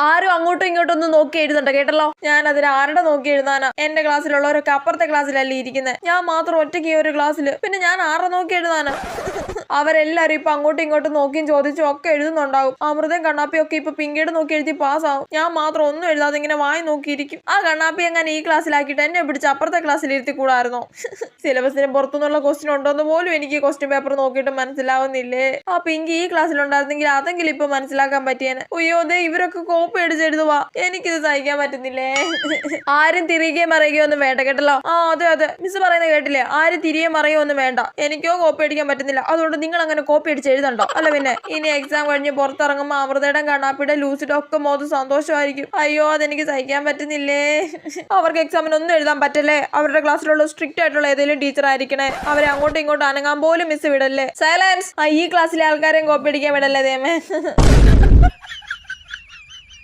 ആരും അങ്ങോട്ടും ഇങ്ങോട്ടും ഒന്നും നോക്കി എഴുതണ്ട കേട്ടല്ലോ. ഞാൻ അതിന് ആരുടെ നോക്കി എഴുതാനാ? എന്റെ ക്ലാസ്സിലുള്ളവരൊക്കെ അപ്പുറത്തെ ക്ലാസ്സിലല്ലേ ഇരിക്കുന്നത്, ഞാൻ മാത്രം ഒറ്റയ്ക്ക് ഈ ഒരു ക്ലാസ്സിൽ. പിന്നെ ഞാൻ ആരുടെ നോക്കി എഴുതാനാ? അവരെല്ലാരും ഇപ്പൊ അങ്ങോട്ടും ഇങ്ങോട്ടും നോക്കിയും ചോദിച്ചും ഒക്കെ എഴുതുന്നുണ്ടാവും. അമൃതയും കണ്ണാപ്പിയും ഒക്കെ ഇപ്പൊ പിങ്കീട് നോക്കി എഴുതി പാസ്സാവും. ഞാൻ മാത്രം ഒന്നും എഴുതാതെ ഇങ്ങനെ വായി നോക്കിയിരിക്കും. ആ കണ്ണാപ്പി എങ്ങനെ ഈ ക്ലാസ്സിലാക്കിയിട്ട് എന്നെ പിടിച്ച് അപ്പുറത്തെ ക്ലാസ്സിൽ ഇരുത്തി കൂടായിരുന്നോ? സിലബസിന് പുറത്തുനിന്നുള്ള ക്വസ്റ്റ്യൻ ഉണ്ടോന്ന് പോലും എനിക്ക് ക്വസ്റ്റ്യൻ പേപ്പർ നോക്കിയിട്ട് മനസ്സിലാവുന്നില്ലേ. ആ പിങ്കി ഈ ക്ലാസ്സിലുണ്ടായിരുന്നെങ്കിൽ അതെങ്കിലും ഇപ്പൊ മനസ്സിലാക്കാൻ പറ്റിയേനെ. അയ്യോ ദേ ഇവരൊക്കെ കോപ്പി അടിച്ച് എഴുതുവാ, എനിക്കിത് സഹിക്കാൻ പറ്റുന്നില്ലേ. ആരും തിരികെ മറിയുകയോ ഒന്നും വേണ്ട കേട്ടല്ലോ. ആ അതെ മിസ് പറയുന്നത് കേട്ടില്ലേ, ആരും തിരികെ മറിയോ ഒന്നും വേണ്ട. എനിക്കോ കോപ്പി അടിക്കാൻ പറ്റുന്നില്ല, അതുകൊണ്ട് നിങ്ങൾ അങ്ങനെ കോപ്പി അടിച്ച് എഴുതണ്ടോ. അല്ല പിന്നെ ഇനി എക്സാം കഴിഞ്ഞ് പുറത്തിറങ്ങുമ്പോൾ അമൃതയുടെ കണ്ണാപ്പിയുടെ ലൂസിയുടെ ഒക്കെ മോത് സന്തോഷമായിരിക്കും. അയ്യോ അതെനിക്ക് സഹിക്കാൻ പറ്റുന്നില്ലേ. അവർക്ക് എക്സാമിന് ഒന്നും എഴുതാൻ പറ്റല്ലേ. അവരുടെ ക്ലാസ്സിലുള്ള സ്ട്രിക്റ്റ് ആയിട്ടുള്ള ഏതെങ്കിലും ടീച്ചർ ആയിരിക്കണേ. അവരെ അങ്ങോട്ടും ഇങ്ങോട്ടും അനങ്ങാൻ പോലും മിസ് വിടല്ലേ. സൈലൻസ്. ഈ ക്ലാസ്സിലെ ആൾക്കാരെയും കോപ്പി അടിക്കാൻ വിടല്ലേ ദേമേ.